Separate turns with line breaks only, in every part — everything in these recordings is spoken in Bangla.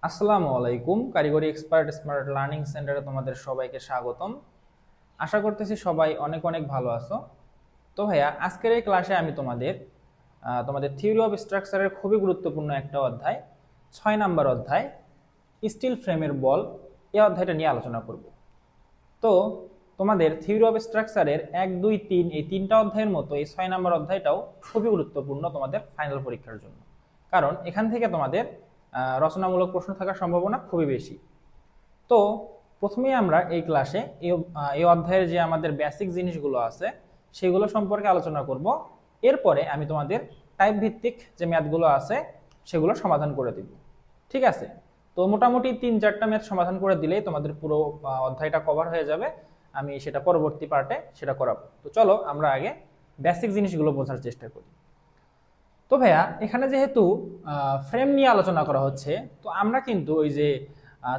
আসসালামু আলাইকুম। কারিগরি এক্সপার্ট স্মার্ট লার্নিং সেন্টারে তোমাদের সবাইকে স্বাগতম। আশা করতেছি সবাই অনেক অনেক ভালো আছো। তো ভাইয়া, আজকের এই ক্লাসে আমি তোমাদের থিওরি অফ স্ট্রাকচারের খুবই গুরুত্বপূর্ণ একটা অধ্যায়, 6 নাম্বার অধ্যায় স্টিল ফ্রেমের বল, এই অধ্যায়টা নিয়ে আলোচনা করব। তো তোমাদের থিওরি অফ স্ট্রাকচারের 1, 2, 3 এই তিনটা অধ্যায়ের মতো এই 6 নাম্বার অধ্যায়টাও খুবই গুরুত্বপূর্ণ তোমাদের ফাইনাল পরীক্ষার জন্য, কারণ এখান থেকে তোমাদের রচনামূলক প্রশ্ন থাকার সম্ভাবনা খুবই বেশি। তো প্রথমেই আমরা এই ক্লাসে এই অধ্যায়ের যে আমাদের বেসিক জিনিসগুলো আছে সেগুলো সম্পর্কে আলোচনা করব। এরপরে আমি তোমাদের টাইপ ভিত্তিক যে ম্যাথগুলো আছে সেগুলো সমাধান করে দিব। ঠিক আছে? তো মোটামুটি 3-4টা ম্যাথ সমাধান করে দিলেই তোমাদের পুরো অধ্যায়টা কভার হয়ে যাবে। আমি সেটা পরবর্তী পার্টে সেটা করাবো। তো চলো আমরা আগে বেসিক জিনিসগুলো বোঝার চেষ্টা করি। তো ভাইয়া, এখানে যেহেতু ফ্রেম নিয়ে আলোচনা করা হচ্ছে, তো আমরা কিন্তু ওই যে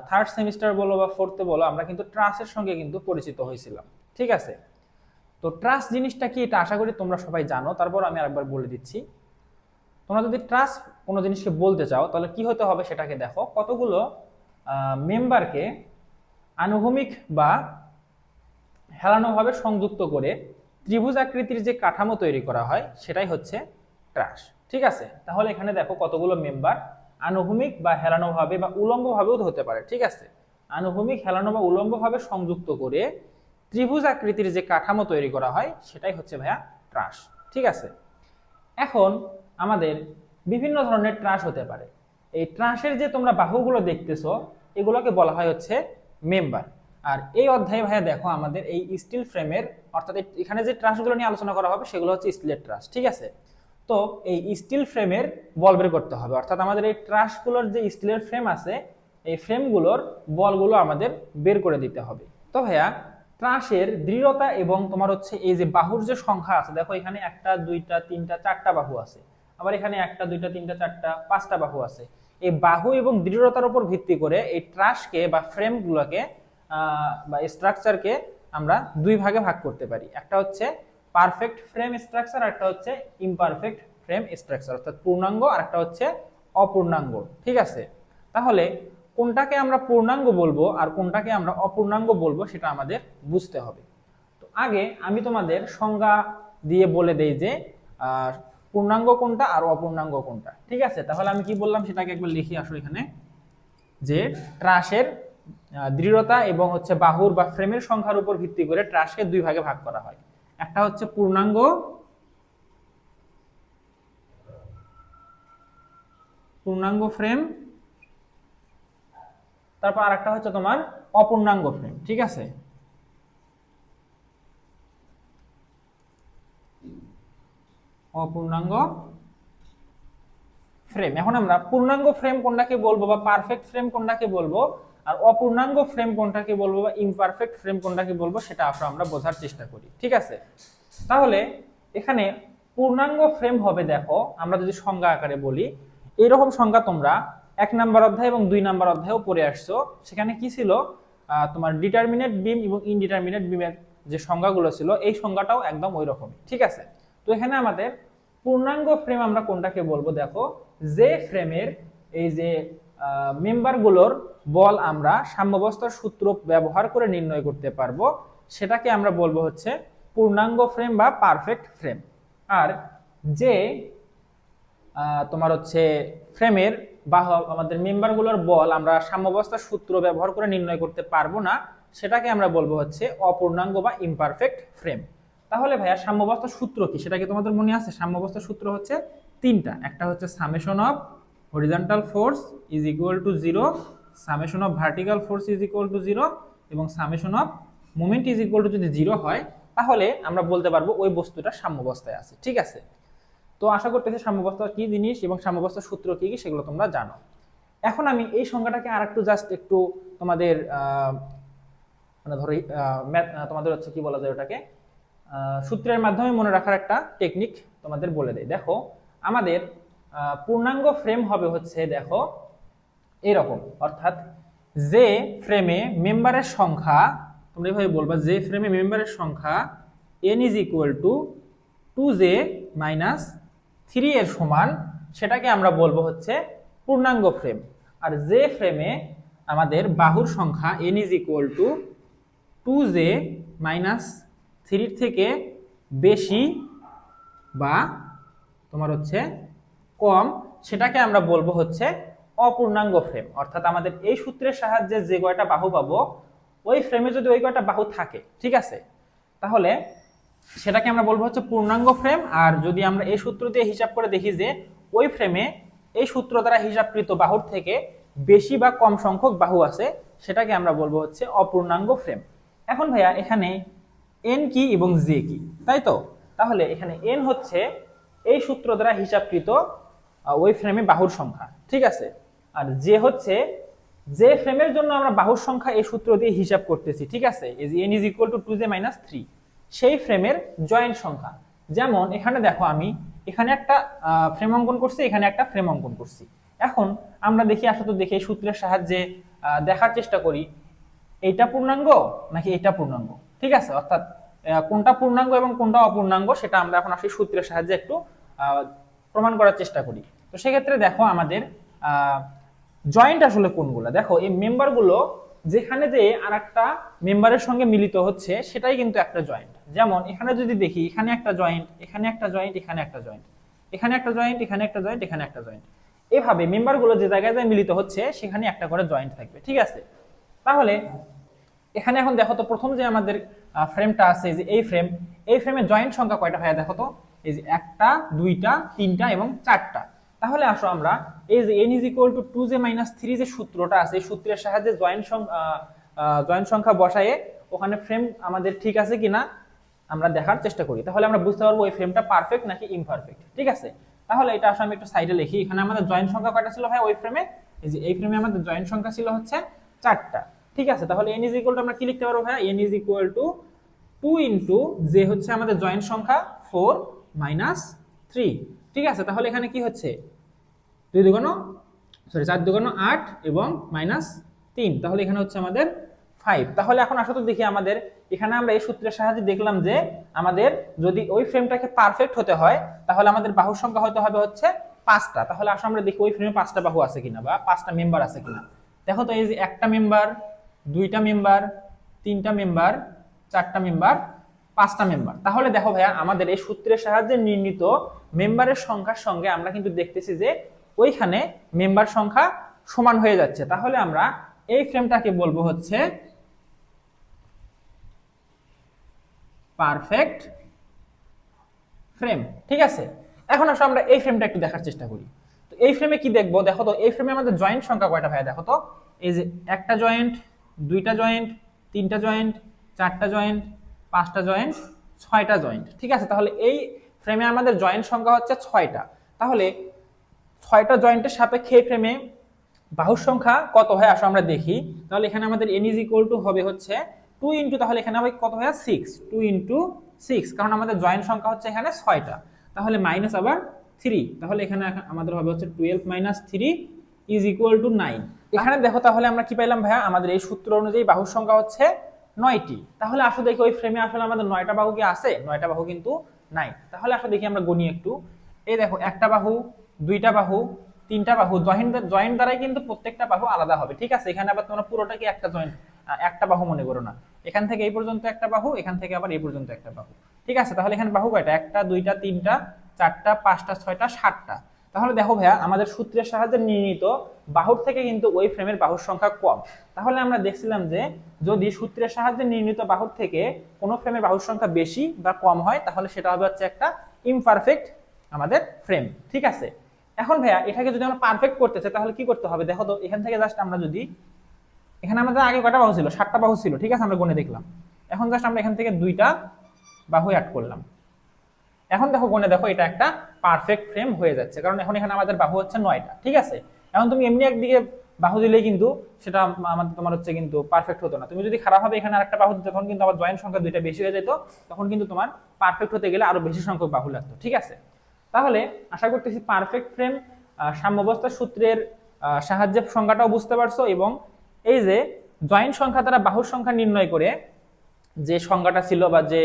থার্ড সেমিস্টার বলো বা ফোর্থে বলো, আমরা কিন্তু ট্রাসের সঙ্গে কিন্তু পরিচিত হয়েছিলাম। ঠিক আছে? তো ট্রাস জিনিসটা কি এটা আশা করি তোমরা সবাই জানো, তারপর আমি আরেকবার বলে দিচ্ছি। তোমরা যদি ট্রাস কোনো জিনিসকে বলতে চাও তাহলে কি হতে হবে সেটাকে দেখো, কতগুলো মেম্বারকে আনুভূমিক বা হেলানোভাবে সংযুক্ত করে ত্রিভুজ আকৃতির যে কাঠামো তৈরি করা হয় সেটাই হচ্ছে ট্রাস। ঠিক আছে? তাহলে এখানে দেখো কতগুলো মেম্বার আনুভূমিক বা হেলানোভাবে বা উলম্বভাবেও হতে পারে। ঠিক আছে? আনুভূমিক, হেলানো বা উলম্বভাবে সংযুক্ত করে ত্রিভুজ আকৃতির যে কাঠামো তৈরি করা হয় সেটাই হচ্ছে ভাইয়া ট্রাস। ঠিক আছে? এখন আমাদের বিভিন্ন ধরনের ট্রাস হতে পারে। এই ট্রাসের যে তোমরা বাহুগুলো দেখতেছো এগুলোকে বলা হয় হচ্ছে মেম্বার। আর এই অধ্যায়ে ভাইয়া দেখো আমাদের এই স্টিল ফ্রেমের, অর্থাৎ এখানে যে ট্রাসগুলো নিয়ে আলোচনা করা হবে সেগুলো হচ্ছে স্টিলের ট্রাস। ঠিক আছে? তো এই স্টিল ফ্রেমের বল বের করতে হবে, অর্থাৎ আমাদের এই ট্রাসগুলোর যে স্টিলের ফ্রেম আছে এই ফ্রেমগুলোর বলগুলো আমাদের বের করে দিতে হবে। তো ভাইয়া, ট্রাসের দৃঢ়তা এবং তোমার হচ্ছে এই যে বাহুর যে সংখ্যা আছে, দেখো এখানে 1, 2, 3, 4টা বাহু আছে, আবার এখানে 1, 2, 3, 4, 5টা বাহু আছে। এই বাহু এবং দৃঢ়তার উপর ভিত্তি করে এই ট্রাসকে বা ফ্রেমগুলোকে বা স্ট্রাকচারকে আমরা দুই ভাগে ভাগ করতে পারি। একটা হচ্ছে পারফেক্ট ফ্রেম স্ট্রাকচার, আর একটা হচ্ছে ইমপারফেক্ট ফ্রেম স্ট্রাকচার, অর্থাৎ পূর্ণাঙ্গ আর একটা হচ্ছে অপূর্ণাঙ্গ। ঠিক আছে? তাহলে কোনটাকে আমরা পূর্ণাঙ্গ বলবো আর কোনটাকে আমরা অপূর্ণাঙ্গ বলবো সেটা আমাদের বুঝতে হবে। তো আগে আমি তোমাদের সংজ্ঞা দিয়ে বলে দেই যে পূর্ণাঙ্গ কোনটা আর অপূর্ণাঙ্গ কোনটা। ঠিক আছে? তাহলে আমি কি বললাম সেটাকে একবার লিখি আসো এখানে, যে ট্রাসের দৃঢ়তা এবং হচ্ছে বাহুর বা ফ্রেমের সংখ্যার উপর ভিত্তি করে ট্রাসকে দুই ভাগে ভাগ করা হয়। একটা হচ্ছে পূর্ণাঙ্গ পূর্ণাঙ্গ ফ্রেম, তারপর আরেকটা হচ্ছে তোমার অপূর্ণাঙ্গ ফ্রেম। ঠিক আছে? অপূর্ণাঙ্গ ফ্রেম। এখন আমরা পূর্ণাঙ্গ ফ্রেম কোনটাকে বলবো বা পারফেক্ট ফ্রেম কোনটাকে বলবো আর অপূর্ণাঙ্গ ফ্রেম কোনটাকে বলবো বা ইমপারফেক্ট ফ্রেম কোনটাকে বলবো সেটা আমরা বোঝার চেষ্টা করি। ঠিক আছে? তাহলে এখানে পূর্ণাঙ্গ ফ্রেম হবে, দেখো আমরা যদি সংজ্ঞা আকারে বলি, এইরকম সংজ্ঞা তোমরা 1 নাম্বার অধ্যায় এবং 2 নাম্বার অধ্যায়েও পড়ে আসছো। সেখানে কি ছিল, তোমার ডিটারমিনেট বিম এবং ইনডিটারমিনেট বিমের যে সংজ্ঞাগুলো ছিল এই সংজ্ঞাটাও একদম ওই রকমই। ঠিক আছে? তো এখানে আমাদের পূর্ণাঙ্গ ফ্রেম আমরা কোনটাকে বলবো, দেখো যে ফ্রেমের এই যে মেম্বারগুলোর বল আমরা সাম্যাবস্থার সূত্র ব্যবহার করে নির্ণয় করতে পারবো সেটাকে আমরা বলবো হচ্ছে পূর্ণাঙ্গ ফ্রেম বা পারফেক্ট ফ্রেম। আর যে তোমার হচ্ছে ফ্রেমের বা আমাদের মেম্বারগুলোর বল আমরা সাম্যাবস্থার সূত্র ব্যবহার করে নির্ণয় করতে পারবো না সেটাকে আমরা বলবো হচ্ছে অপূর্ণাঙ্গ বা ইমপারফেক্ট ফ্রেম। তাহলে ভাইয়া, সাম্যাবস্থার সূত্র কি সেটা কি তোমাদের মনে আছে? সাম্যাবস্থার সূত্র হচ্ছে তিনটা। একটা হচ্ছে summation of horizontal force is equal to 0, summation of vertical force is equal to 0 এবং summation of moment is equal to যদি 0 হয় তাহলে আমরা বলতে পারবো ওই বস্তুটা সাম্যাবস্থায় আছে। ঠিক আছে? তো আশা করতেছি সাম্যাবস্থা কি জিনিস এবং সাম্যাবস্থার সূত্র কি কি সেগুলো তোমরা জানো। এখন আমি এই সংখ্যাটাকে আর একটু জাস্ট একটু তোমাদের মানে ধরো তোমাদের হচ্ছে কি বলা যায় ওটাকে, সূত্রের মাধ্যমে মনে রাখার একটা টেকনিক তোমাদের বলে দেয়। দেখো আমাদের পূর্ণাঙ্গ ফ্রেম হবে হচ্ছে, দেখো এরকম, অর্থাৎ যে ফ্রেমে মেম্বারের সংখ্যা, তোমরা এইভাবে বলবা, যে ফ্রেমে মেম্বারের সংখ্যা n is equal to 2j - 3 এর সমান, সেটাকে আমরা বলবো হচ্ছে পূর্ণাঙ্গ ফ্রেম। আর যে ফ্রেমে আমাদের বাহুর সংখ্যা n is equal to 2j minus 3 থেকে বেশি বা তোমার হচ্ছে কম, সেটাকে আমরা বলবো হচ্ছে অপূর্ণাঙ্গ ফ্রেম। অর্থাৎ আমাদের এই সূত্রের সাহায্যে যে কয়টা বাহু পাবো, ওই ফ্রেমে যদি ওই কয়টা বাহু থাকে, ঠিক আছে, তাহলে সেটাকে আমরা বলবো হচ্ছে পূর্ণাঙ্গ ফ্রেম। আর যদি আমরা এই সূত্র দিয়ে হিসাব করে দেখি যে ওই ফ্রেমে এই সূত্র দ্বারা হিসাবকৃত বাহুর থেকে বেশি বা কম সংখ্যক বাহু আছে, সেটাকে আমরা বলবো হচ্ছে অপূর্ণাঙ্গ ফ্রেম। এখন ভাইয়া এখানে এন কি এবং জে কি, তাই তো? তাহলে এখানে এন হচ্ছে এই সূত্র দ্বারা হিসাবকৃত ওই ফ্রেমে বাহুর সংখ্যা, ঠিক আছে। আর জে হচ্ছে যে ফ্রেমের জন্য আমরা বাহুর সংখ্যা এই সূত্র দিয়ে হিসাব করতেছি, ঠিক আছে, N is equal to 2j minus 3, সেই ফ্রেমের জয়েন্ট সংখ্যা। যেমন এখানে দেখো আমি এখানে একটা ফ্রেম অঙ্কন করছি, এখানে একটা ফ্রেম অঙ্কন করছি। এখন আমরা দেখি আসলে তো দেখি সূত্রের সাহায্যে দেখার চেষ্টা করি এইটা পূর্ণাঙ্গ নাকি এটা পূর্ণাঙ্গ, ঠিক আছে। অর্থাৎ কোনটা পূর্ণাঙ্গ এবং কোনটা অপূর্ণাঙ্গ সেটা আমরা এখন আসলে সূত্রের সাহায্যে একটু প্রমাণ করার চেষ্টা করি। তো সেক্ষেত্রে দেখো আমাদের জয়েন্ট আসলে কোনগুলো, দেখো এই মেম্বারগুলো যেখানে যে আর একটা মেম্বারের সঙ্গে মিলিত হচ্ছে সেটাই কিন্তু একটা জয়েন্ট। যেমন এখানে যদি দেখি এখানে একটা জয়েন্ট, এখানে একটা জয়েন্ট, এখানে একটা জয়েন্ট, এখানে একটা জয়েন্ট, এখানে একটা জয়েন্ট, এখানে একটা জয়েন্ট, এভাবে মেম্বারগুলো যে জায়গায় মিলিত হচ্ছে সেখানে একটা করে জয়েন্ট থাকবে, ঠিক আছে। তাহলে এখানে এখন দেখো তো প্রথম যে আমাদের ফ্রেমটা আছে, যে এই ফ্রেমের জয়েন্ট সংখ্যা কয়টা হয় দেখো তো, এই যে একটা, দুইটা, তিনটা এবং চারটা। তাহলে আসো আমরা এই যে n is equal to 2j minus 3 যে সূত্রটা আছে, এই সূত্রের সাহায্যে জয়েন্ট সংখ্যা বসায়ে ওখানে ফ্রেম আমাদের ঠিক আছে কিনা আমরা দেখার চেষ্টা করি। তাহলে আমরা বুঝতে পারবো ওই ফ্রেমটা পারফেক্ট নাকি ইমপারফেক্ট, ঠিক আছে। তাহলে এটা আসলে আমি একটু সাইডে লিখি। এখানে আমাদের জয়েন্ট সংখ্যা কয়টা ছিল ভাই ওই ফ্রেমে, এই যে এই ফ্রেমে আমাদের জয়েন্ট সংখ্যা ছিল হচ্ছে 4টা, ঠিক আছে। তাহলে n ইজ ইকুয়াল টু আমরা কি লিখতে পারবো ভাই, n is equal to 2 into যে হচ্ছে আমাদের জয়েন্ট সংখ্যা 4 মাইনাস 3, ঠিক আছে। তাহলে এখানে কি হচ্ছে 4 দুগুণ 8 এবং মাইনাস 3, তাহলে এখানে হচ্ছে আমাদের 5। তাহলে এখন আসলে দেখি আমাদের এখানে আমরা এই সূত্রের সাহায্যে দেখলাম যে আমাদের যদি ওই ফ্রেমটাকে পারফেক্ট হতে হয় তাহলে আমাদের বাহুর সংখ্যা হতে হবে হচ্ছে 5টা। তাহলে আসলে আমরা দেখি ওই ফ্রেমে 5টা বাহু আছে কিনা বা 5টা মেম্বার আছে কিনা। দেখো তো এই যে একটা মেম্বার, দুইটা মেম্বার, তিনটা মেম্বার, চারটা মেম্বার, 5টা মেম্বার। তাহলে দেখো ভাইয়া আমাদের এই সূত্রের সাহায্যে নির্ণীত মেম্বারের সংখ্যার সঙ্গে আমরা কিন্তু দেখতেছি যে ওইখানে মেম্বার সংখ্যা সমান হয়ে যাচ্ছে। তাহলে আমরা এই ফ্রেমটাকে বলবো হচ্ছে পারফেক্ট ফ্রেম, ঠিক আছে। এখন আসলে আমরা এই ফ্রেমটা একটু দেখার চেষ্টা করি। তো এই ফ্রেমে কি দেখবো, দেখো তো এই ফ্রেমে আমাদের জয়েন্ট সংখ্যা কয়টা ভাইয়া দেখো তো, এই যে একটা জয়েন্ট, দুইটা জয়েন্ট, তিনটা জয়েন্ট, চারটা জয়েন্ট, 5টা জয়েন্ট, 6টা জয়েন্ট, ঠিক আছে। তাহলে এই ফ্রেমে আমাদের জয়েন্ট সংখ্যা হচ্ছে 6টা। তাহলে 6টা জয়েন্টের সাপেক্ষে এই ফ্রেমে বাহুর সংখ্যা কত হয় আসো আমরা দেখি। তাহলে এখানে আমাদের n ইজ ইকুয়াল টু হবে হচ্ছে 2 ইনটু, তাহলে এখানে হবে কত হয় 6, 2 ইনটু 6, কারণ আমাদের জয়েন্ট সংখ্যা হচ্ছে এখানে 6টা। তাহলে মাইনাস আবার 3, তাহলে এখানে আমাদের হবে হচ্ছে 12 মাইনাস 3 ইজ ইকুয়াল টু 9। এখানে দেখো তাহলে আমরা কি পাইলাম ভাইয়া, আমাদের এই সূত্র অনুযায়ী বাহুর সংখ্যা হচ্ছে 9টি। তাহলে আসো দেখি ওই ফ্রেমে আসলে আমাদের 9টা বাহু কি আছে, 9টা বাহু কিন্তু নাই। তাহলে আসো দেখি আমরা গণি একটু। এই দেখো একটা বাহু, দুইটা বাহু, তিনটা বাহু, জয়েন্ট দ্বারাই কিন্তু প্রত্যেকটা বাহু আলাদা হবে, ঠিক আছে। এখানে আবার তোমরা পুরোটাকে একটা জয়েন্ট একটা বাহু মনে করো না, এখান থেকে এই পর্যন্ত একটা বাহু, এখান থেকে আবার এই পর্যন্ত একটা বাহু, ঠিক আছে। তাহলে এখানে বাহু কয়টা, একটা, দুইটা, তিনটা, চারটা, 5টা, 6টা, 7টা। তাহলে দেখো ভাইয়া আমাদের সূত্রের সাহায্যে নির্ণীত বাহুর থেকে কিন্তু ওই ফ্রেমের বাহুর সংখ্যা কম। তাহলে আমরা দেখছিলাম যে যদি সূত্রের সাহায্যে নির্ণীত বাহুর থেকে কোনো ফ্রেমের বাহুর সংখ্যা বেশি বা কম হয় তাহলে সেটা হবে হচ্ছে একটা ইমপারফেক্ট আমাদের ফ্রেম, ঠিক আছে। এখন ভাইয়া এটাকে যদি আমরা পারফেক্ট করতে চাই তাহলে কি করতে হবে, দেখো তো এখান থেকে জাস্ট আমরা যদি, এখানে আমাদের আগে কয়টা বাহু ছিল, 7টা বাহু ছিল, ঠিক আছে, আমরা গুণে দেখলাম। এখন জাস্ট আমরা এখান থেকে 2টা বাহু অ্যাড করলাম। এখন দেখো গুণে দেখো এটা একটা পারফেক্ট ফ্রেম হয়ে যাচ্ছে, কারণ এখন এখানে আমাদের বাহু হচ্ছে 9টা, ঠিক আছে। এখন তুমি এমনি একদিকে বাহু দিলেই কিন্তু সেটা আমাদের তোমার হচ্ছে কিন্তু পারফেক্ট হতো না। তুমি যদি খারাপ হবে এখানে আরেকটা বাহু, তখন কিন্তু আবার জয়েন্ট সংখ্যা 2টা বেশি হয়ে যেত, তখন কিন্তু তোমার পারফেক্ট হতে গেলে আরো বেশি সংখ্যক বাহু লাগতো, ঠিক আছে। তাহলে আশা করতেছি পারফেক্ট ফ্রেম সাম্যাবস্থা সূত্রের সাহায্যে সংখ্যাটাও বুঝতে পারছো, এবং এই যে জয়েন্ট সংখ্যা দ্বারা বাহুর সংখ্যা নির্ণয় করে যে সংজ্ঞাটা ছিল বা যে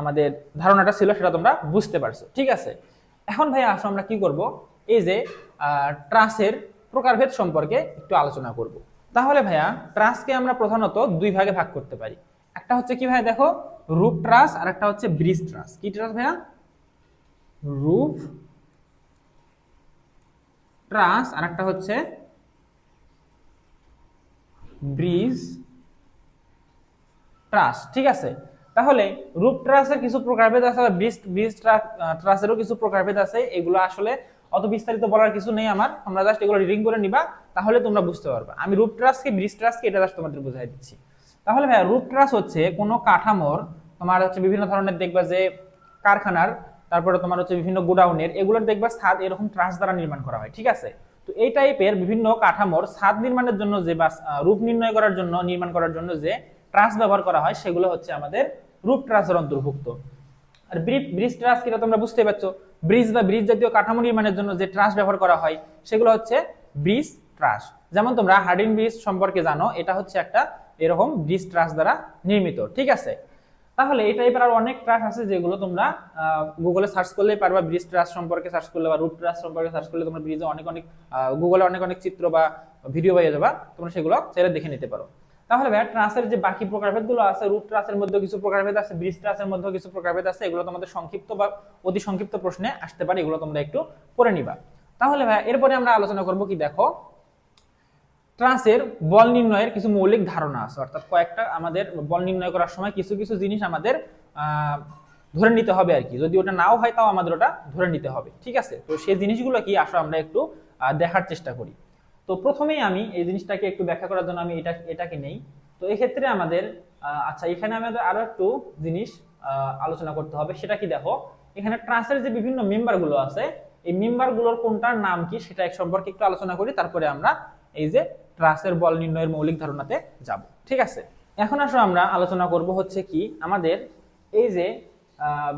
আমাদের ধারণাটা ছিল সেটা তোমরা বুঝতে পারছো, ঠিক আছে। এখন ভাই আসো আমরা কি করব, এই যে ট্রাসের প্রকারভেদ সম্পর্কে একটু আলোচনা করব। তাহলে ভাইয়া ট্রাসকে আমরা প্রধানত দুই ভাগে ভাগ করতে পারি। একটা হচ্ছে কি ভাইয়া দেখো রুফ ট্রাস, আর একটা হচ্ছে ব্রিজ ট্রাস। কি ট্রাস ভাইয়া? রুফ ট্রাস, আর একটা হচ্ছে ব্রিজ ট্রাস। ঠিক আছে, তাহলে রুফ ট্রাসের কিছু প্রকারভেদ আছে, আর ব্রিজ ট্রাসেরও কিছু প্রকারভেদ আছে। এগুলো আসলে অত বিস্তারিত বলার কিছু নেই আমার, তোমরা জাস্ট এগুলো রিডিং করে নিবা, তাহলে তোমরা বুঝতে পারবা। আমি রুফ ট্রাসকে ব্রিজ ট্রাসকে এটা জাস্ট তোমাদের বুঝাই দিচ্ছি। তাহলে ভাইয়া রুফ ট্রাস হচ্ছে কোনো কাঠামোর, তোমার হচ্ছে বিভিন্ন ধরনের দেখবা যে কারখানার, তারপরে তোমার হচ্ছে বিভিন্ন গোডাউনের, এগুলোর দেখবা ছাদ এরকম ট্রাস দ্বারা নির্মাণ করা হয়। ঠিক আছে, তো এই টাইপের বিভিন্ন কাঠামোর ছাদ নির্মাণের জন্য যে বা রূপ নির্ণয় করার জন্য, নির্মাণ করার জন্য যে ট্রাস ব্যবহার করা হয় সেগুলো হচ্ছে আমাদের রুফ ট্রাসের অন্তর্ভুক্ত। আর ব্রিজ ট্রাস কিটা তোমরা বুঝতে পারছো, ব্রিজ বা ব্রিজ জাতীয় কাঠামো নির্মাণের জন্য যে ট্রাস ব্যবহার করা হয় সেগুলো হচ্ছে ব্রিজ ট্রাস। যেমন তোমরা হার্ডিন ব্রিজ সম্পর্কে জানো, এটা হচ্ছে একটা এরকম ব্রিজ ট্রাস দ্বারা নির্মিত। ঠিক আছে, তাহলে এই টাইপের আর অনেক ট্রাস আছে যেগুলো তোমরা গুগলে সার্চ করলেই পারবা। ব্রিজ ট্রাস সম্পর্কে সার্চ করলে বা রুট ট্রাস সম্পর্কে সার্চ করলে তোমরা ব্রিজে অনেক অনেক গুগলে অনেক অনেক চিত্র বা ভিডিও পেয়ে যাবা, তোমরা সেগুলো চাইলে দেখে নিতে পারো। তাহলে ভাই ট্রাসের যে বাকি প্রকারভেদ গুলো আছে, রুট ট্রাসের মধ্যে কিছু প্রকারভেদ আছে, ব্রিজ ট্রাসের মধ্যে কিছু প্রকারভেদ আছে, এগুলো তোমাদের সংক্ষিপ্ত বা অতি সংক্ষিপ্ত প্রশ্নে আসতে পারে, এগুলো তোমরা একটু পড়ে নিবা। তাহলে ভাই এরপরে আমরা আলোচনা করব কি দেখো ট্রাসের বল নির্ণয়ের কিছু মৌলিক ধারণা আছে, অর্থাৎ কয়েকটা আমাদের বল নির্ণয় করার সময় কিছু কিছু জিনিস আমাদের ধরে নিতে হবে আর কি, যদি ওটা নাও হয় তাও আমাদের ওটা ধরে নিতে হবে। ঠিক আছে, তো সেই জিনিসগুলো কি আসলে আমরা একটু দেখার চেষ্টা করি। তো প্রথমেই আমি এই জিনিসটাকে একটু ব্যাখ্যা করার জন্য আমি এটাকে নেই। তো এই ক্ষেত্রে আমাদের আচ্ছা এখানে আমাদের আরো একটু জিনিস আলোচনা করতে হবে, সেটা কি দেখো এখানে ট্রাসের যে বিভিন্ন মেম্বার গুলো আছে, এই মেম্বার গুলোর কোনটার নাম কি সেটা এক সম্পর্কে একটু আলোচনা করি, তারপরে আমরা এই যে ট্রাসের বল নির্ণয়ের মৌলিক ধারণাতে যাব। ঠিক আছে, এখন আসলে আমরা আলোচনা করব হচ্ছে কি আমাদের এই যে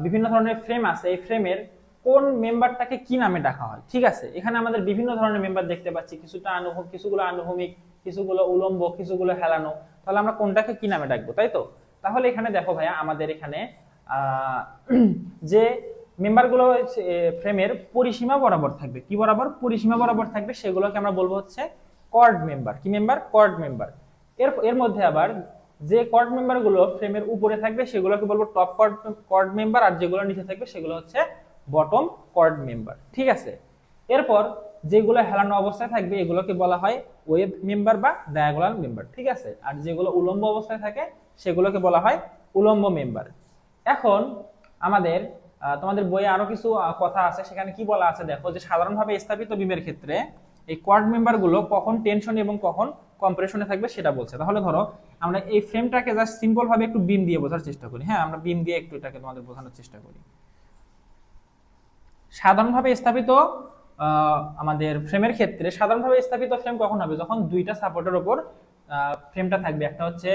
বিভিন্ন ধরনের ফ্রেম আছে, এই ফ্রেমের কোন মেম্বারটাকে কি নামে ডাকা হয়। ঠিক আছে, এখানে আমাদের বিভিন্ন ধরনের মেম্বার দেখতে পাচ্ছি, কিছুগুলো আনুভূমিক, কিছুগুলো উলম্ব, কিছুগুলো হেলানো। তাহলে আমরা কোনটাকে কি নামে ডাকবো, তাই তো? তাহলে এখানে দেখো ভাইয়া আমাদের এখানে যে মেম্বারগুলো ফ্রেমের পরিসীমা বরাবর থাকবে, কি বরাবর? পরিসীমা বরাবর থাকবে, সেগুলোকে আমরা বলবো হচ্ছে কর্ড মেম্বার। কি মেম্বার? Chord member. এর মধ্যে আবার যে কর্ড মেম্বার গুলো ফ্রেমের উপরে থাকবে সেগুলোকে বলবো টপ কর্ড মেম্বার, আর যেগুলো নিচে থাকবে সেগুলো হচ্ছে বটম কর্ড মেম্বার। ঠিক আছে, এরপর যেগুলো হেলানো অবস্থায় থাকবে এগুলোকে বলা হয় ওয়েভ মেম্বার বা ডায়াগোনাল মেম্বার। ঠিক আছে, আর যেগুলো উলম্ব অবস্থায় থাকে সেগুলোকে বলা হয় উলম্ব মেম্বার। এখন আমাদের তোমাদের বইয়ে আরো কিছু কথা আছে, সেখানে কি বলা আছে দেখো, যে সাধারণভাবে স্থাপিত বিমের ক্ষেত্রে এই কোয়াড মেম্বার গুলো কখন টেনশন এবং কখন কম্প্রেশনে থাকবে সেটা বলছে। তাহলে ধরো আমরা এই ফ্রেমটাকে জাস্ট সিম্পল ভাবে একটু বিম দিয়ে বোঝার চেষ্টা করি। হ্যাঁ, আমরা বিম দিয়ে একটু এটাকে তোমাদের বোঝানোর চেষ্টা করি। সাধারণভাবে স্থাপিত আমাদের ফ্রেমের ক্ষেত্রে সাধারণভাবে স্থাপিত ফ্রেম কখন হবে? যখন দুইটা সাপোর্টের উপর ফ্রেমটা থাকবে, একটা হচ্ছে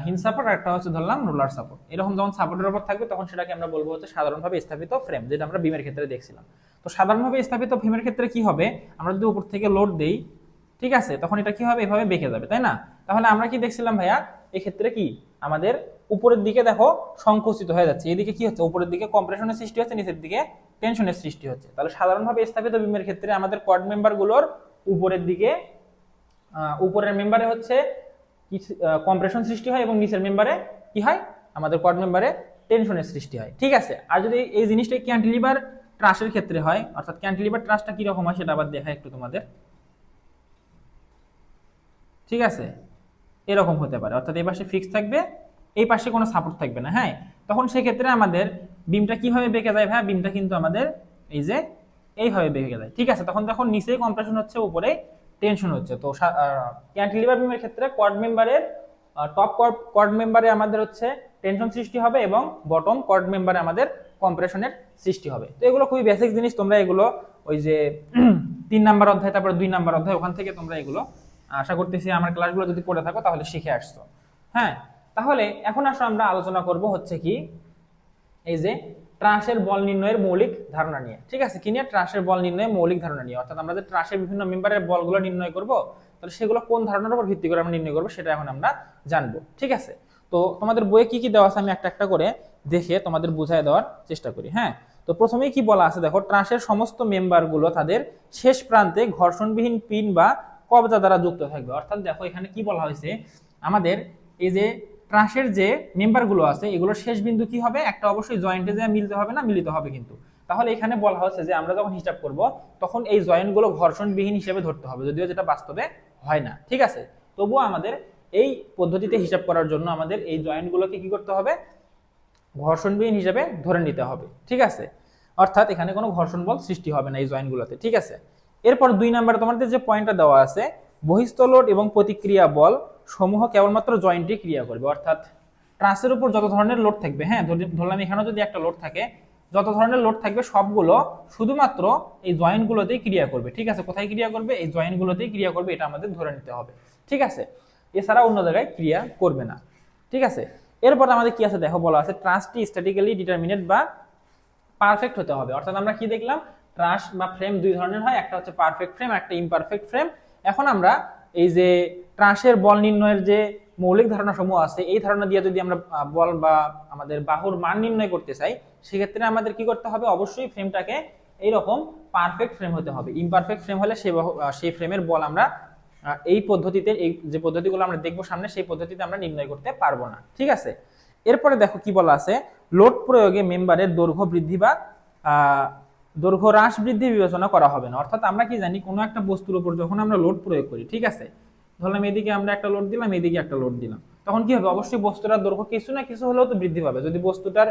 হিঞ্জ সাপোর্ট আর একটা হচ্ছে ধরলাম রোলার সাপোর্ট। এরকম যখন সাপোর্টের উপর থাকবে তখন সেটাকে আমরা বলবো হচ্ছে সাধারণভাবে স্থাপিত ফ্রেম, যেটা আমরা বিমের ক্ষেত্রে দেখছিলাম। তো সাধারণভাবে স্থাপিত ফ্রেমের ক্ষেত্রে কি হবে, আমরা যদি উপর থেকে লোড দেই, ঠিক আছে, তখন এটা কি হবে? এভাবে বেঁকে যাবে, তাই না? তাহলে আমরা কি দেখছিলাম ভাইয়া, এই ক্ষেত্রে কি আমাদের উপরের দিকে দেখো সংকুচিত হয়ে যাচ্ছে, এদিকে কি হচ্ছে? উপরের দিকে কম্প্রেশনের সৃষ্টি হচ্ছে, নিচের দিকে টেনশনের সৃষ্টি হচ্ছে। তাহলে সাধারণভাবে স্থাপিত বিমের ক্ষেত্রে আমাদের কোয়াড মেম্বারগুলোর উপরের দিকে উপরের মেম্বারে হচ্ছে কম্প্রেশন সৃষ্টি হয় এবং নিচের মেম্বারে কি হয়? আমাদের কোয়াড মেম্বারে টেনশনের সৃষ্টি হয়। ঠিক আছে, আর যদি এই জিনিসটা ক্যান্টিলিভার ট্রাসের ক্ষেত্রে হয়, অর্থাৎ ক্যান্টিলিভার ট্রাসটা কি রকম হয় সেটা আবার দেখা একটু তোমাদের। ঠিক আছে, এরকম হতে পারে, অর্থাৎ এই পাশে ফিক্স থাকবে, এই পাশে কোনো সাপোর্ট থাকবে না। হ্যাঁ, তখন সেই ক্ষেত্রে আমাদের বিমটা কিভাবে বেঁকে যায় ভাই? বিমটা কিন্তু আমাদের এই যে এইভাবে বেঁকে যায়। ঠিক আছে, তখন দেখো নিচেই কম্প্রেশন হচ্ছে, উপরে টেনশন হচ্ছে। তো ক্যান্টিলিভার বিমের ক্ষেত্রে কোয়াড মেম্বারের টপ কোয়াড মেম্বারে আমাদের হচ্ছে টেনশন সৃষ্টি হবে এবং বটম কোয়াড মেম্বারে আমাদের কম্প্রেশনের সৃষ্টি হবে। তো এগুলো খুবই বেসিক জিনিস, তোমরা এগুলো ওই যে 3 নাম্বার অধ্যায়, তারপর 2 নাম্বার অধ্যায়, ওখান থেকে তোমরা এগুলো আশা করতেছি আমার ক্লাসগুলো যদি পড়ে থাকো তাহলে শিখে আসছো। হ্যাঁ, তাহলে এখন আসলে আমরা আলোচনা করব হচ্ছে কি এই যে ট্রাসের বল নির্ণয়ের মৌলিক ধারণা নিয়ে। ঠিক আছে, কি নিয়ে? ট্রাসের বল নির্ণয়ের মৌলিক ধারণা নিয়ে, অর্থাৎ আমরা যে ট্রাসের বিভিন্ন মেম্বারের বলগুলো নির্ণয় করব, তাহলে সেগুলো কোন ধারণার উপর ভিত্তি করে আমরা নির্ণয় করব সেটা এখন আমরা জানবো। ঠিক আছে, তো তোমাদের বইয়ে কি কি দেওয়া আছে আমি একটা একটা করে দেখে তোমাদের বুঝায় দেওয়ার চেষ্টা করি। হ্যাঁ, তো প্রথমেই কি বলা আছে দেখো, ট্রাসের সমস্ত মেম্বারগুলো তাদের শেষ প্রান্তে ঘর্ষণবিহীন পিন বা কবজা দ্বারা যুক্ত থাকবে। অর্থাৎ দেখো এখানে কি বলা হয়েছে, আমাদের এই যে ট্রাসের যে মেম্বারগুলো আছে এগুলোর শেষ বিন্দু কি হবে, একটা অবশ্যই জয়েন্টে যে মিলতে হবে না, মিলিত হবে কিন্তু। তাহলে এখানে বলা হচ্ছে যে আমরা যখন হিসাব করব তখন এই জয়েন্টগুলো ঘর্ষণবিহীন হিসেবে ধরতে হবে, যদিও যেটা বাস্তবে হয় না, ঠিক আছে। তবুও আমাদের এই পদ্ধতিতে হিসাব করার জন্য আমাদের এই জয়েন্টগুলোকে কি করতে হবে, ঘর্ষণবিহীন হিসেবে ধরে নিতে হবে, ঠিক আছে। অর্থাৎ এখানে কোনো ঘর্ষণ বল সৃষ্টি হবে না এই জয়েন্টগুলোতে, ঠিক আছে। এরপর 2 নম্বরে তোমাদের যে পয়েন্টটা দেওয়া আছে, বহিস্থ লোড এবং প্রতিক্রিয়া বল সমূহ কেবলমাত্র জয়েন্টে ক্রিয়া করবে। অর্থাৎ ট্রাসের উপর যত ধরনের লোড থাকবে, হ্যাঁ ধরলাম এখানেও যদি একটা লোড থাকে, যত ধরনের লোড থাকবে সবগুলো শুধুমাত্র এই জয়েন্টগুলোতেই ক্রিয়া করবে, ঠিক আছে। কোথায় ক্রিয়া করবে, এই জয়েন্টগুলোতেই ক্রিয়া করবে, এটা আমাদের ধরে নিতে হবে, ঠিক আছে। এছাড়া অন্য জায়গায় ক্রিয়া করবে না, ঠিক আছে। এরপর আমাদের কি আছে দেখো, বলা আছে ট্রাসটি স্ট্যাটিক্যালি ডিটারমিনেট বা পারফেক্ট হতে হবে। অর্থাৎ আমরা কি দেখলাম, ট্রাস বা ফ্রেম দুই ধরনের হয়, একটা হচ্ছে পারফেক্ট ফ্রেম, একটা ইমপারফেক্ট ফ্রেম। এখন আমরা এই যে ট্রাসের বল নির্ণয়ের যে মৌলিক ধারণা সমূহ আছে, এই ধারণা দিয়ে যদি আমরা বল বা আমাদের বাহুর মান নির্ণয় করতে চাই, সেক্ষেত্রে আমাদের কি করতে হবে, অবশ্যই ফ্রেমটাকে এইরকম পারফেক্ট ফ্রেম হতে হবে। ইমপারফেক্ট ফ্রেম হলে সেই ফ্রেমের বল আমরা এই পদ্ধতিতে, এই যে পদ্ধতিগুলো আমরা দেখবো সামনে, সেই পদ্ধতিতে আমরা নির্ণয় করতে পারবো না, ঠিক আছে। এরপরে দেখো কি বলা আছে, লোড প্রয়োগে মেম্বারের দৈর্ঘ্য বৃদ্ধি বা দৈর্ঘ্য হ্রাস বৃদ্ধি বিবেচনা করা হবে না। অর্থাৎ আমরা কি জানি, কোনো একটা বস্তুর উপর যখন আমরা লোড প্রয়োগ করি, ঠিক আছে, ধরলাম এদিকে আমরা একটা লোড দিলাম, এদিকে একটা লোড দিলাম, তখন কি হবে, অবশ্যই বস্তুটার দৈর্ঘ্য কিছু না কিছু হলেও তো বৃদ্ধি পাবে। যদি বস্তুটার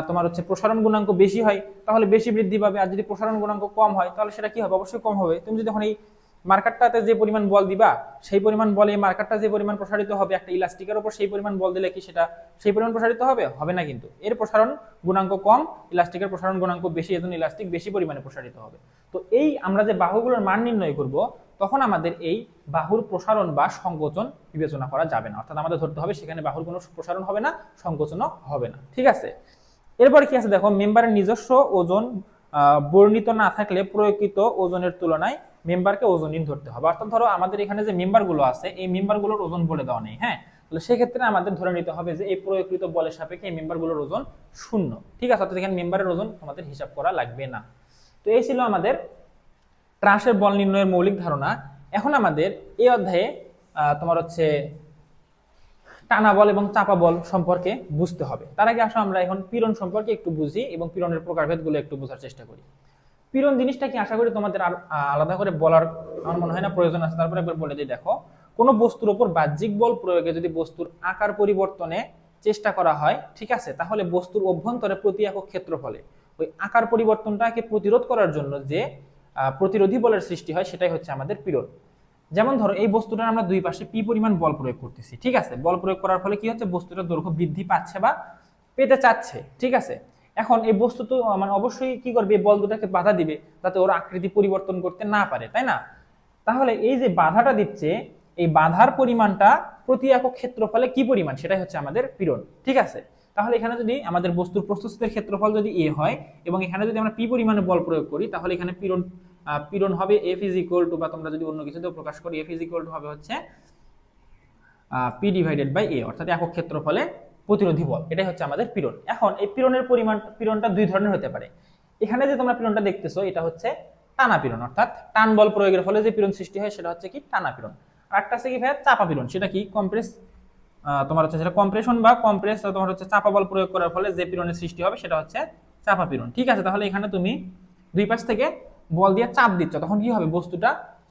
তোমার হচ্ছে প্রসারণ গুণাঙ্ক বেশি হয় তাহলে বেশি বৃদ্ধি পাবে, আর যদি প্রসারণ গুণাঙ্ক কম হয় তাহলে সেটা কি হবে, অবশ্যই কম হবে। তুমি যদি এখন এই মার্কারটাতে যে পরিমাণ বল দিবা, সেই পরিমাণ বলে এই মার্কারটা যে পরিমাণ প্রসারিত হবে, একটা ইলাস্টিকের উপর সেই পরিমাণ বল দিলে কি সেটা সেই পরিমাণ প্রসারিত হবে, হবে না কিন্তু। এর প্রসারণ গুণাঙ্ক কম, ইলাস্টিকের প্রসারণ গুণাঙ্ক বেশি, এজন্য ইলাস্টিক বেশি পরিমাণে প্রসারিত হবে। তো এই আমরা যে বাহুগুলোর মান নির্ণয় করব, তখন আমাদের এই বাহুর প্রসারণ বা সংকোচন বিবেচনা করা যাবে না। অর্থাৎ আমাদের ধরতে হবে সেখানে বাহুর কোনো প্রসারণ হবে না, সংকোচনও হবে না, ঠিক আছে। এরপর কি আছে দেখো, মেম্বারের নিজস্ব ওজন বর্ণিত না থাকলে প্রয়োগকৃত ওজনের তুলনায় মেম্বারকে ওজনহীন ধরতে হবে। অর্থাৎ ধরো আমাদের এখানে যে মেম্বারগুলো আছে, এই মেম্বারগুলোর ওজন বলে দেওয়া নেই, হ্যাঁ, তাহলে সেক্ষেত্রে আমাদের ধরে নিতে হবে যে এই প্রয়োগকৃত বলের সাপেক্ষে এই মেম্বারগুলোর ওজন 0, ঠিক আছে। অর্থাৎ এখানে মেম্বারের ওজন আমাদের হিসাব করা লাগবে না। তো এই ছিল আমাদের ট্রাসের বল নির্ণয়ের মৌলিক ধারণা। এখন আমাদের এই অধ্যায়ে তোমার হচ্ছে টানা বল এবং চাপা বল সম্পর্কে বুঝতে হবে। তার আগে আসো আমরা এখন পীড়ন সম্পর্কে একটু বুঝি এবং পীড়নের প্রকারভেদগুলো একটু বোঝার চেষ্টা করি। পীড়ন জিনিসটা কি আশা করি তোমাদের আর আলাদা করে বলার আমার মনে হয় না প্রয়োজন আছে, তারপরে একবার বলে দিই। দেখো, কোনো বস্তুর উপর বাহ্যিক বল প্রয়োগে যদি বস্তুর আকার পরিবর্তনে চেষ্টা করা হয়, ঠিক আছে, তাহলে বস্তুর অভ্যন্তরে প্রতি একক ক্ষেত্রফলে ওই আকার পরিবর্তনটাকে প্রতিরোধ করার জন্য যে প্রতিরোধী বলের সৃষ্টি হয়, সেটাই হচ্ছে আমাদের পীড়ন। যেমন ধরো এই বস্তুটার আমরা দুই পাশে পি পরিমাণ বল প্রয়োগ করতেছি, ঠিক আছে। বল প্রয়োগ করার ফলে কি হচ্ছে, বস্তুটার দৈর্ঘ্য বৃদ্ধি পাচ্ছে বা পেতে চাচ্ছে, ঠিক আছে। এখন এই বস্তু তো মানে অবশ্যই কি করবে, এই বল দুটাকে বাধা দিবে যাতে ওর আকৃতি পরিবর্তন করতে না পারে, তাই না। তাহলে এই যে বাধাটা দিচ্ছে, এই বাধার পরিমাণটা প্রতি একক ক্ষেত্রফলে কি পরিমাণ, সেটাই হচ্ছে আমাদের পীড়ন, ঠিক আছে। তাহলে এখানে যদি আমাদের বস্তুর প্রস্থচ্ছেদের ক্ষেত্রফল যদি এ হয় এবং এখানে যদি আমরা পি পরিমাণে বল প্রয়োগ করি, তাহলে এখানে পীড়ন হবে এফ ইজ ইকুয়াল টু, বা তোমরা যদি অন্য কিছুতেও প্রকাশ করি, এফ ইজ ইকুয়াল টু হবে হচ্ছে পি ডিভাইডেড বাই এ, অর্থাৎ একক ক্ষেত্রফলে প্রতিরোধী বল, এটাই হচ্ছে আমাদের পীড়ন। এখন এই পীড়নের পীড়নটা দুই ধরনের হতে পারে। এখানে যে তোমরা পীড়নটা দেখতেছো, এটা হচ্ছে টানা পীড়ন, অর্থাৎ টান বল প্রয়োগের ফলে যে পীড়ন সৃষ্টি হয় সেটা হচ্ছে কি টানা পীড়ন। আর একটা আছে কি ভাইয়া চাপা পীড়ন, সেটা কি কম্প্রেস, তোমার হচ্ছে সেটা কম্প্রেশন বা কম্প্রেস, তোমার হচ্ছে চাপা বল প্রয়োগ করার ফলে যে পীড়নের সৃষ্টি হবে সেটা হচ্ছে চাপা পীড়ন, ঠিক আছে। তাহলে এখানে তুমি দুই পাশ থেকে বল দিয়ে চাপ দিচ্ছ, তখন কি হবে, বস্তুটা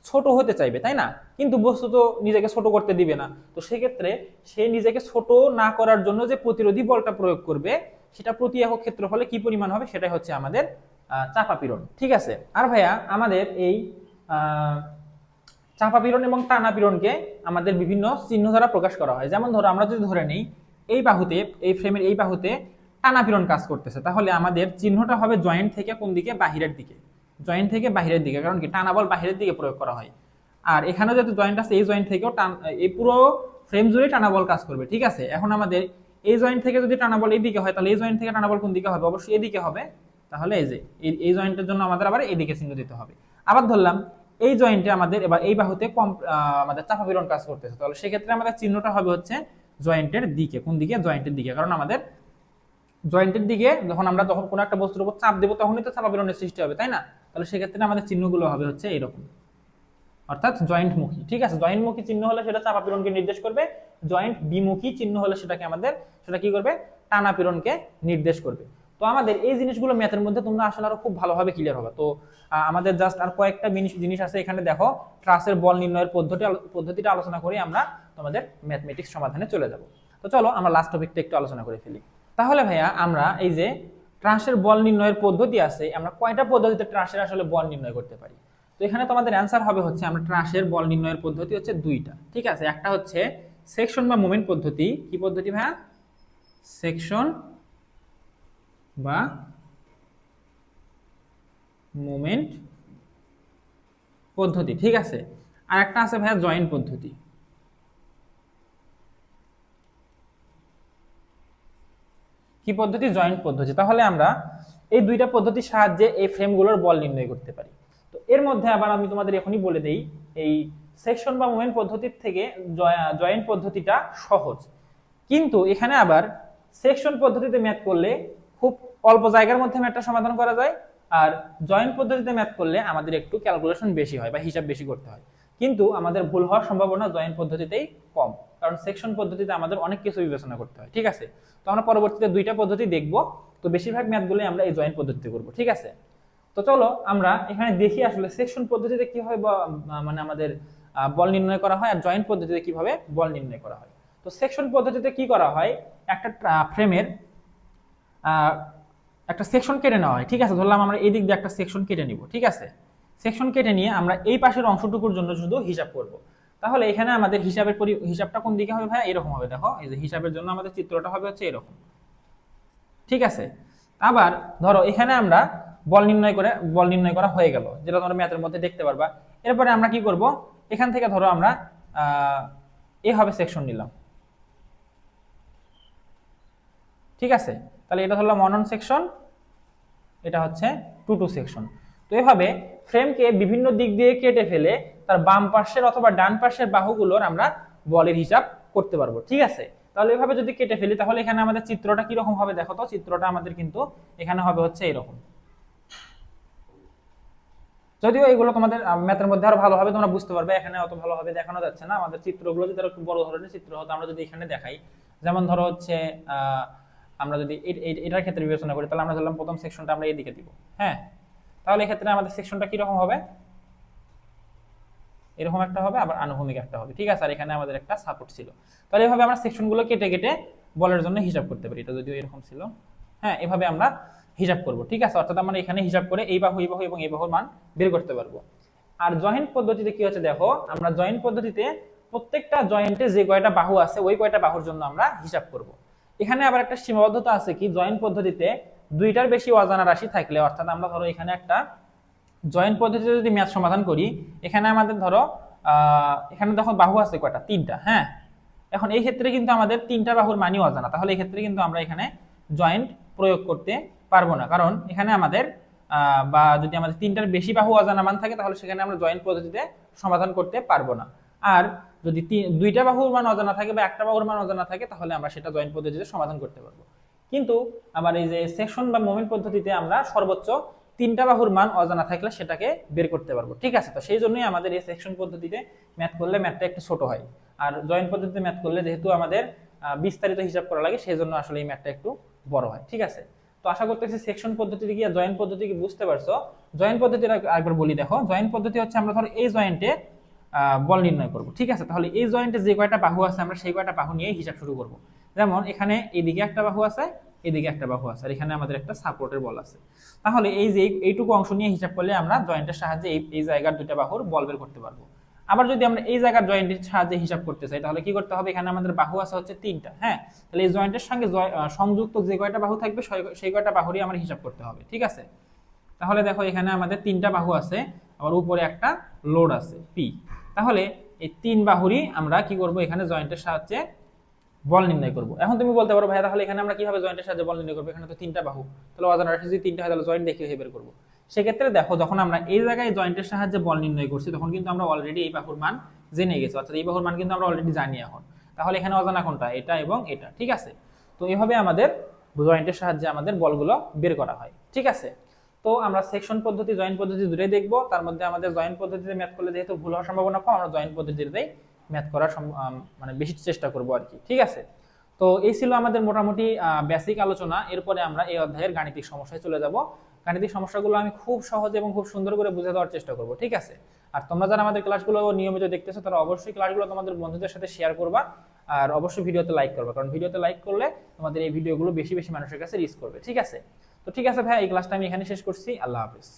ছোট হতে চাইবে, তাই না। কিন্তু বস্তু তো নিজেকে ছোট করতে দিবে না, তো সেক্ষেত্রে সে নিজেকে ছোট না করার জন্য যে প্রতিরোধী বলটা প্রয়োগ করবে, সেটা প্রতি একক ক্ষেত্রফলে কি পরিমাণ হবে, সেটাই হচ্ছে আমাদের চাপা পীড়ন, ঠিক আছে। আর ভাইয়া আমাদের এই চাপা পীড়ন এবং টানা পীড়নকে আমাদের বিভিন্ন চিহ্ন দ্বারা প্রকাশ করা হয়। যেমন ধরো আমরা যদি ধরে নেই এই বাহুতে, এই ফ্রেমের এই বাহুতে টানা পীড়ন কাজ করতেছে, তাহলে আমাদের চিহ্নটা হবে জয়েন্ট থেকে কোন দিকে, বাহিরের দিকে, জয়েন্ট থেকে বাহিরের দিকে, কারণ কি টানা বল বাহিরের দিকে প্রয়োগ করা হয়। আর এখানে যেহেতু জয়েন্ট আছে, এই জয়েন্ট থেকেও এই পুরো ফ্রেম জুড়ে টানা বল কাজ করবে, ঠিক আছে। এখন আমাদের এই জয়েন্ট থেকে যদি টানা বল এই দিকে হয়, তাহলে এই জয়েন্ট থেকে টানা বল কোন দিকে হবে, অবশ্যই এদিকে হবে। তাহলে এই যে এই জয়েন্টের জন্য আমাদের আবার এইদিকে চিহ্ন দিতে হবে। আবার ধরলাম এই জয়েন্টে আমাদের এবার এই বাহুতে আমাদের চাপা পীড়ন কাজ করতেছে, তাহলে সেক্ষেত্রে আমাদের চিহ্নটা হবে হচ্ছে জয়েন্টের দিকে, কোন দিকে, জয়েন্টের দিকে, কারণ আমাদের জয়েন্টের দিকে যখন কোনো একটা বস্তুর উপর চাপ দেবো তখনই তো চাপা পীড়নের সৃষ্টি হবে, তাই না? তাহলে সেক্ষেত্রে আমাদের চিহ্নগুলো হবে হচ্ছে এরকম, অর্থাৎ জয়েন্টমুখী। ঠিক আছে, জয়েন্টমুখী চিহ্ন হলে সেটা চাপা পীড়নকে নির্দেশ করবে, জয়েন্ট বিমুখী চিহ্ন হলে সেটা কি করবে, টানা পীড়নকে নির্দেশ করবে। তো আমাদের এই জিনিসগুলো ম্যাথের মধ্যে তোমরা আসলে আরো খুব ভালোভাবে ক্লিয়ার হবে। তো আমাদের জাস্ট আর কয়েকটা জিনিস আছে এখানে দেখো, ট্রাসের বল নির্ণয়ের পদ্ধতিটা আলোচনা করে আমরা তোমাদের ম্যাথমেটিক্স সমাধানে চলে যাব। তো চলো আমরা লাস্ট টপিকটা একটু আলোচনা করে ফেলি। তাহলে ভাইয়া আমরা এই যে ট্রাসের বল নির্ণয়ের পদ্ধতি আছে, আমরা কয়টা পদ্ধতিতে ট্রাসের আসলে বল নির্ণয় করতে পারি? তো এখানে তোমাদের অ্যান্সার হবে হচ্ছে আমরা ট্রাসের বল নির্ণয়ের পদ্ধতি হচ্ছে দুইটা। ঠিক আছে, একটা হচ্ছে সেকশন বা মোমেন্ট পদ্ধতি। কি পদ্ধতি ভাইয়া? সেকশন বা মোমেন্ট পদ্ধতি। ঠিক আছে, আর একটা আছে ভাইয়া জয়েন্ট পদ্ধতি। কি পদ্ধতি? জয়েন্ট পদ্ধতি। তাহলে আমরা এই দুইটা পদ্ধতির সাহায্যে এই ফ্রেমগুলোর বল নির্ণয় করতে পারি। তো এর মধ্যে আবার আমি তোমাদের এখনই বলে দেই, এই সেকশন বা মোমেন্ট পদ্ধতির থেকে জয়েন্ট পদ্ধতিটা সহজ, কিন্তু এখানে আবার সেকশন পদ্ধতিতে ম্যাথ করলে খুব অল্প জায়গার মধ্যে ম্যাথটা সমাধান করা যায়, আর জয়েন্ট পদ্ধতিতে ম্যাথ করলে আমাদের একটু ক্যালকুলেশন বেশি হয় বা হিসাব বেশি করতে হয়। কিন্তু আমাদের ভুল হওয়ার সম্ভাবনা জয়েন্ট পদ্ধতিতেই কম, কারণ সেকশন পদ্ধতিতে আমাদের অনেক কিছু বিবেচনা করতে হয়। ঠিক আছে, তো আমরা পরবর্তীতে দুইটা পদ্ধতি দেখব, তো বেশিরভাগ ম্যাথগুলো আমরা এই জয়েন্ট পদ্ধতিতে করব। ঠিক আছে, তো চলো আমরা এখানে দেখি আসলে সেকশন পদ্ধতিতে কিভাবে মানে আমাদের বল নির্ণয় করা হয়, আর জয়েন্ট পদ্ধতিতে কিভাবে বল নির্ণয় করা হয়। তো সেকশন পদ্ধতিতে কি করা হয়, একটা ফ্রেমের একটা সেকশন কেটে নেওয়া হয়। ঠিক আছে, ধরলাম আমরা এই দিক দিয়ে একটা সেকশন কেটে নিব। ঠিক আছে, সেকশন কেটে নিয়ে আমরা এই পাশের অংশটুকুর জন্য শুধু হিসাব করব। তাহলে এখানে আমাদের হিসাবটা কোন দিকে হবে ভাই? এরকম হবে। দেখো, এই যে হিসাবের জন্য আমাদের চিত্রটা হবে হচ্ছে এরকম। ঠিক আছে, আবার ধরো এখানে আমরা বল নির্ণয় করা হয়ে গেল, যেটা তোমরা ম্যাথের মধ্যে দেখতে পারবা। এরপরে আমরা কি করব, এখান থেকে ধরো আমরা এভাবে সেকশন নিলাম। ঠিক আছে, তাহলে এটা হলো 1 1 সেকশন, এটা হচ্ছে 2 2 সেকশন। তো এভাবে ফ্রেমকে বিভিন্ন দিক দিয়ে কেটে ফেলে তার বাম পাশের অথবা ডান পাশের বাহুগুলোর আমরা বলের হিসাব করতে পারবো। ঠিক আছে, তাহলে এভাবে যদি কেটে ফেলি তাহলে এখানে আমাদের চিত্রটা কিরকম হবে দেখো তো। চিত্রটা আমাদের কিন্তু এখানে হবে হচ্ছে এরকম। যদিও এগুলো তোমাদের ম্যাথের মধ্যে আরো ভালোভাবে তোমরা বুঝতে পারবে, এখানে অত ভালোভাবে দেখানো যাচ্ছে না। আমাদের চিত্রগুলো যদি একটু বড় ধরনের চিত্র হতো, আমরা যদি এখানে দেখাই, যেমন ধরো হচ্ছে আমরা যদি এটার ক্ষেত্রে বিবেচনা করি, তাহলে আমরা ধরলাম প্রথম সেকশনটা আমরা এদিকে দিব। হ্যাঁ, তাহলে এক্ষেত্রে আমাদের সেকশনটা কিরকম হবে? এরকম একটা হবে, আবার আনুভূমিক একটা হবে। ঠিক আছে, আর এখানে আমাদের একটা সাপোর্ট ছিল। তাহলে এভাবে আমরা সেকশনগুলো কেটে কেটে বলের জন্য হিসাব করতে পারি। এটা যদিও এরকম ছিল। হ্যাঁ, এভাবে আমরা হিসাব করব। ঠিক আছে, অর্থাৎ আমরা এখানে হিসাব করে এই বাহু এবং এই বাহুর মান বের করতে পারবো। আর জয়েন্ট পদ্ধতিতে কি হচ্ছে দেখো, আমরা জয়েন্ট পদ্ধতিতে প্রত্যেকটা জয়েন্টে যে কয়টা বাহু আছে ওই কয়টা বাহুর জন্য আমরা হিসাব করব। এখানে আবার একটা সীমাবদ্ধতা আছে কি, জয়েন্ট পদ্ধতিতে দুইটার বেশি অজানা রাশি থাকলে, অর্থাৎ আমরা ধরো এখানে একটা জয়েন্ট পদ্ধতিতে যদি ম্যাথ সমাধান করি, এখানে আমাদের ধরো এখানে দেখো বাহু আছে কয়টা? 3টা। হ্যাঁ, এখন এই ক্ষেত্রে কিন্তু আমাদের 3টা বাহুর মানই অজানা, তাহলে এই ক্ষেত্রে কিন্তু আমরা এখানে জয়েন্ট প্রয়োগ করতে পারবো না, কারণ এখানে আমাদের বা যদি আমাদের 3টার বেশি বাহু অজানা মান থাকে তাহলে সেখানে আমরা জয়েন্ট পদ্ধতিতে সমাধান করতে পারবো না। আর যদি 2টা বাহুর মান অজানা থাকে বা একটা বাহুর মান অজানা থাকে তাহলে আমরা সেটা জয়েন্ট পদ্ধতিতে সমাধান করতে পারবো। কিন্তু আবার এই যে সেকশন বা মোমেন্ট পদ্ধতিতে আমরা সর্বোচ্চ 3টা বাহুর মান অজানা থাকলে সেটাকে বের করতে পারবো। ঠিক আছে, তো সেই জন্যই আমাদের এই সেকশন পদ্ধতিতে ম্যাথ করলে ম্যাথটা একটু ছোট হয়, আর জয়েন্ট পদ্ধতিতে ম্যাথ করলে যেহেতু আমাদের বিস্তারিত হিসাব করা লাগে সেই জন্য আসলে এই ম্যাথটা একটু বড় হয়। ঠিক আছে, তো আশা করতেছি সেকশন পদ্ধতিতে গিয়ে জয়েন্ট পদ্ধতি কি বুঝতে পারছো। জয়েন্ট পদ্ধতিটা একবার বলি দেখো, জয়েন্ট পদ্ধতি হচ্ছে আমরা ধরো এই জয়েন্টে বল নির্ণয় করব। ঠিক আছে, তাহলে এই জয়েন্টে যে কয়টা বাহু আছে আমরা সেই কয়টা বাহু নিয়ে হিসাব শুরু করব। যেমন এখানে এইদিকে একটা বাহু আছে, এদিকে একটা বাহু আছে, আর এখানে আমাদের একটা সাপোর্টের বল আছে। তাহলে এই যে এইটুকু অংশ নিয়ে হিসাব করলে আমরা জয়েন্টের সাহায্যে এই জায়গার দুইটা বাহুর বল বের করতে পারবো। আবার যদি আমরা এই জায়গার জয়েন্টের সাহায্যে হিসাব করতে চাই তাহলে কি করতে হবে, এখানে আমাদের বাহু আছে হচ্ছে 3টা। হ্যাঁ, তাহলে এই জয়েন্টের সঙ্গে সংযুক্ত যে কয়টা বাহু থাকবে সেই কয়টা বাহুরই আমরা হিসাব করতে হবে। ঠিক আছে, তাহলে দেখো এখানে আমাদের 3টা বাহু আছে, আবার উপরে একটা লোড আছে পি। তাহলে এই 3 বাহুরই আমরা কি করব, এখানে জয়েন্টের সাহায্যে বল নির্ণয় করব। এখন তুমি বলতে পারো ভাই তাহলে এখানে আমরা কিভাবে জয়েন্টের সাহায্যে বল নির্ণয় করব, এখানে তো 3টা বাহু, তাহলে অজানা রাশি যদি 3টা হয় তাহলে জয়েন্ট দেখে বের করব। সেক্ষেত্রে দেখো, যখন আমরা এই জায়গায় জয়েন্টের সাহায্যে বল নির্ণয় করছি তখন কিন্তু আমরা অলরেডি এই বাহুর মান জেনে গেছি, অর্থাৎ এই বাহুর মান কিন্তু আমরা অলরেডি জানি এখন। তাহলে এখানে অজানা কোনটা? এটা এবং এটা। ঠিক আছে, তো এভাবে আমাদের জয়েন্টের সাহায্যে আমাদের বলগুলো বের করা হয়। ঠিক আছে, তো আমরা সেকশন পদ্ধতি জয়েন্ট পদ্ধতি দুটোই দেখব। তার মধ্যে আমাদের জয়েন্ট পদ্ধতিতে ম্যাথ করলে যেহেতু ভুল হওয়ার সম্ভাবনা কম, আমরা জয়েন্ট পদ্ধতিতেই ম্যাথ করার মানে বেশি চেষ্টা করব আর কি। ঠিক আছে, তো এই ছিল আমাদের মোটামুটি বেসিক আলোচনা। এরপরে আমরা এই অধ্যায়ের গাণিতিক সমস্যায় চলে যাব। গাণিতিক সমস্যাগুলো আমি খুব সহজ এবং খুব সুন্দর করে বুঝে দেওয়ার চেষ্টা করব। ঠিক আছে, আর তোমরা যারা আমাদের ক্লাসগুলো নিয়মিত দেখতেছো তারা অবশ্যই ক্লাসগুলো তোমাদের বন্ধুদের সাথে শেয়ার করবা, আর অবশ্যই ভিডিওতে লাইক করবা, কারণ ভিডিওতে লাইক করলে তোমাদের এই ভিডিওগুলো বেশি বেশি মানুষের কাছে রিচ করবে। ঠিক আছে, তো ঠিক আছে ভাই, এই ক্লাসটা আমি এখানে শেষ করছি। আল্লাহ হাফেজ।